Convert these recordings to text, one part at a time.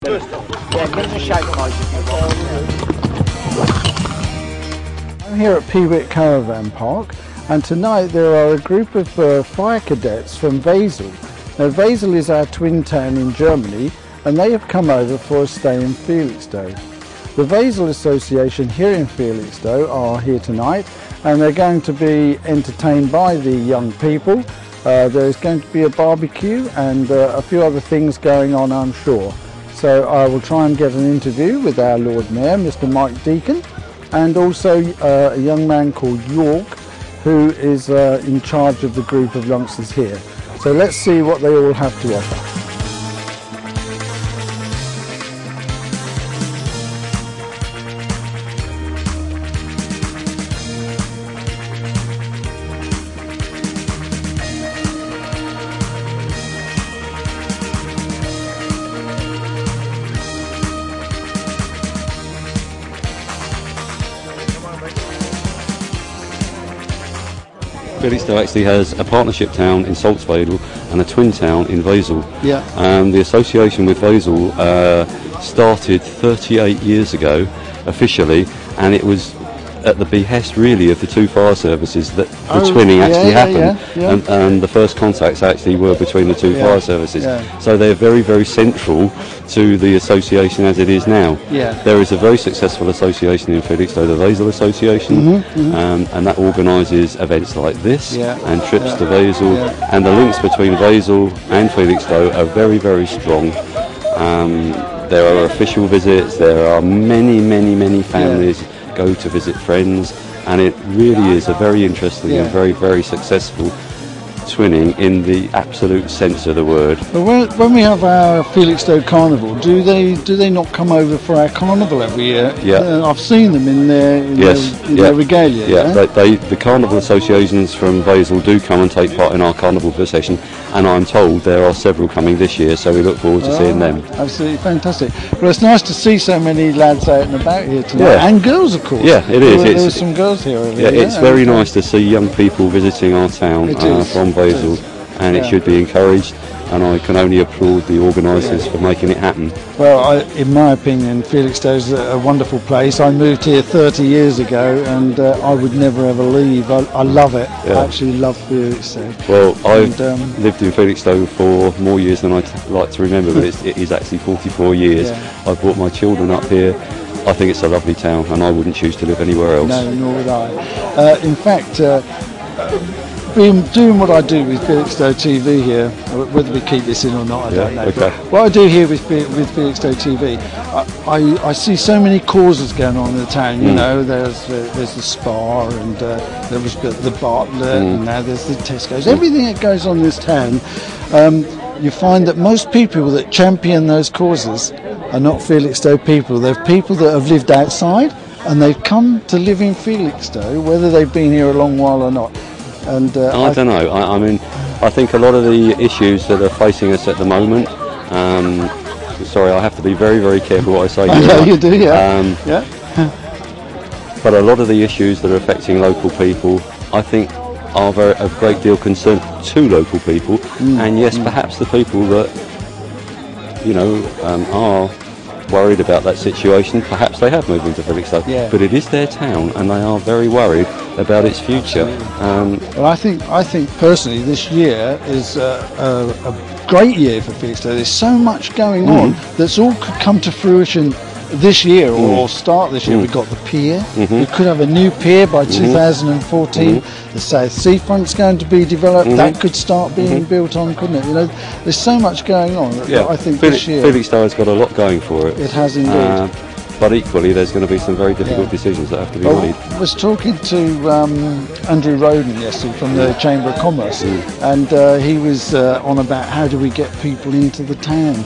Yeah, give us a shake, guys, if you want. I'm here at Peewick Caravan Park, and tonight there are a group of fire cadets from Wesel. Now, Wesel is our twin town in Germany, and they have come over for a stay in Felixstowe. The Wesel Association here in Felixstowe are here tonight, and they're going to be entertained by the young people. There's going to be a barbecue and a few other things going on, I'm sure. So I will try and get an interview with our Lord Mayor, Mr. Mike Deacon, and also a young man called York, who is in charge of the group of youngsters here. So let's see what they all have to offer. Felixstowe actually has a partnership town in Salzwedel and a twin town in Wesel. Yeah. The association with Wesel started 38 years ago officially, and it was at the behest really of the two fire services that the twinning actually happened. And the first contacts actually were between the two fire services. So they're very, very central to the association as it is now. There is a very successful association in Felixstowe, the Wesel Association, and that organises events like this and trips to Wesel, and the links between Wesel and Felixstowe are very, very strong. There are official visits, there are many families go to visit friends, and it really is a very interesting and very, very successful twinning in the absolute sense of the word. But when we have our Felixstowe Carnival, do they not come over for our carnival every year? I've seen them in their regalia. The carnival associations from Wesel do come and take part in our carnival procession, and I'm told there are several coming this year, so we look forward to seeing them. Absolutely fantastic. Well, it's nice to see so many lads out and about here tonight, and girls, of course. Yeah, it is. There's some girls here. It's very nice to see young people visiting our town from Wesel, and it should be encouraged, and I can only applaud the organisers for making it happen. Well, in my opinion, Felixstowe is a wonderful place. I moved here 30 years ago, and I would never ever leave. I love it. I actually love Felixstowe. Well, I've lived in Felixstowe for more years than I'd like to remember, but it is actually 44 years. I've brought my children up here. I think it's a lovely town, and I wouldn't choose to live anywhere else. No, nor would I. In fact, doing what I do with Felixstowe TV here, whether we keep this in or not, I don't know. But what I do here with Felixstowe TV, I see so many causes going on in the town. You know, there's the Spa, and there was the Bartlett, and now there's the Tesco's. Everything that goes on in this town, you find that most people that champion those causes are not Felixstowe people. They're people that have lived outside, and they've come to live in Felixstowe, whether they've been here a long while or not. And I don't know. I mean, I think a lot of the issues that are facing us at the moment. Sorry, I have to be very, very careful what I say. I know you do, But a lot of the issues that are affecting local people, I think, are of great deal concern to local people. And yes, perhaps the people that are worried about that situation, perhaps they have moved into Felixstowe, but it is their town, and they are very worried about its future. Well, I think personally this year is a great year for Felixstowe. There's so much going on that's all could come to fruition this year or start this year. We've got the pier. We could have a new pier by 2014. The South Seafront's going to be developed. That could start being built on, couldn't it? You know, there's so much going on. I think this year Felixstowe has got a lot going for it. It has indeed. But equally, there's going to be some very difficult decisions that have to be made. I was talking to Andrew Roden yesterday from the Chamber of Commerce, and he was on about how do we get people into the town.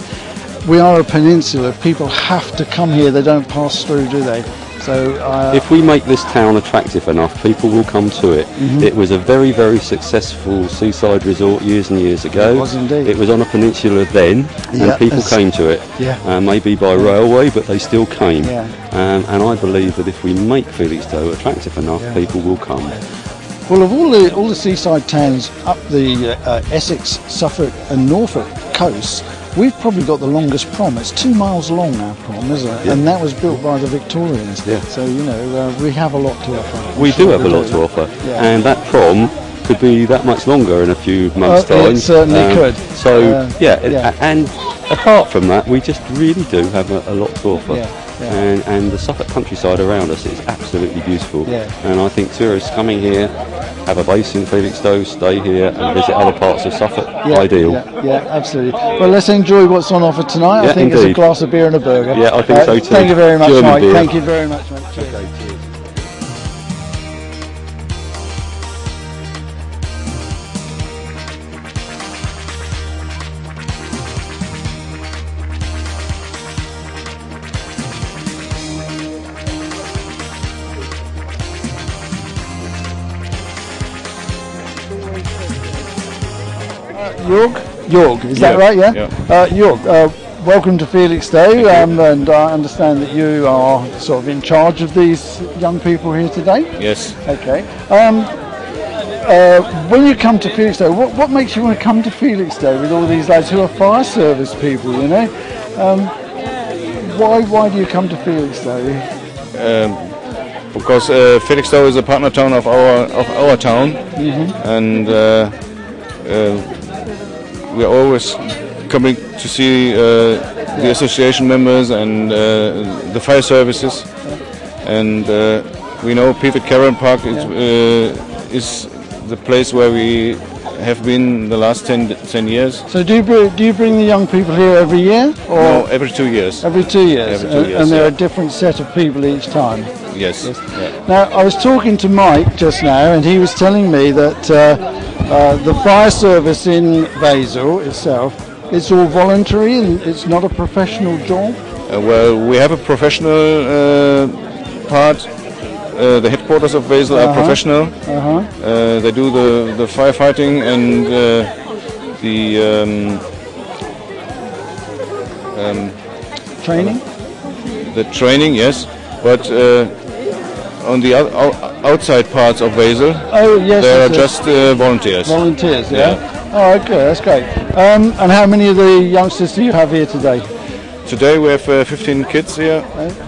We are a peninsula. People have to come here. They don't pass through, do they? So if we make this town attractive enough, people will come to it. It was a very, very successful seaside resort years and years ago. It was indeed. It was on a peninsula then, and people came to it. Maybe by railway, but they still came. And I believe that if we make Felixstowe attractive enough, people will come. Well, of all the seaside towns up the Essex, Suffolk and Norfolk coasts, We've probably got the longest prom. It's 2 miles long, our prom, isn't it? Yeah. And that was built by the Victorians. Yeah. So, you know, we have a lot to offer. We do have a lot to offer, Yeah. and that prom could be that much longer in a few months' time. It certainly could. So, and apart from that, we just really do have a lot to offer. Yeah. And the Suffolk countryside around us is absolutely beautiful. Yeah. And I think tourists coming here, have a base in Felixstowe, stay here and visit other parts of Suffolk, ideal. Yeah, absolutely. Well, let's enjoy what's on offer tonight. Yeah, I think it's a indeed. glass of beer and a burger. Yeah, I think so too. Thank you very much, German Mike. beer. Thank you very much, mate. Cheers. Okay, cheers. Jorg, is that right? Yeah. Jorg, welcome to Felixstowe, and I understand that you are sort of in charge of these young people here today. Yes. Okay. When you come to Felixstowe, what makes you want to come to Felixstowe with all these lads who are fire service people? You know, why do you come to Felixstowe? Because Felixstowe is a partner town of our town, and we are always coming to see the association members and the fire services, and we know Peter Caron Park is the place where we have been the last 10 years. So do you bring the young people here every year? Or no, every 2 years. Every 2 years, Every 2 years, and there are a different set of people each time. Yes. Yeah. Now, I was talking to Mike just now, and he was telling me that the fire service in Wesel itself, it's all voluntary and it's not a professional job. Well, we have a professional part. The headquarters of Wesel are professional. They do the firefighting and Training? the training, yes. But on the outside parts of Wesel, they are just volunteers. Volunteers, yeah? Oh, okay, that's great. And how many of the youngsters do you have here today? Today we have 15 kids here,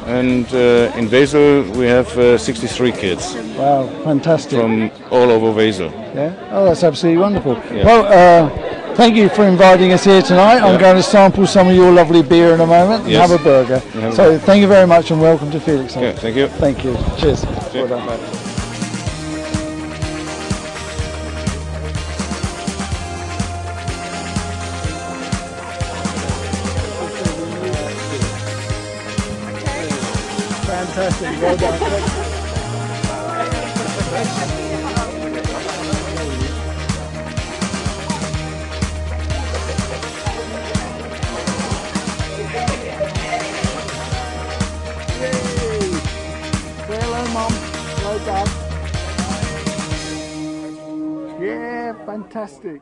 and in Wesel we have 63 kids. Wow, fantastic. From all over Wesel. Yeah? Oh, that's absolutely wonderful. Yeah. Well, thank you for inviting us here tonight. I'm going to sample some of your lovely beer in a moment and have a burger. So thank you very much and welcome to Felixstowe. Okay, thank you. Thank you. Cheers. Well done. Fantastic. Well done. Hello, Mum. Well done. Yeah, fantastic.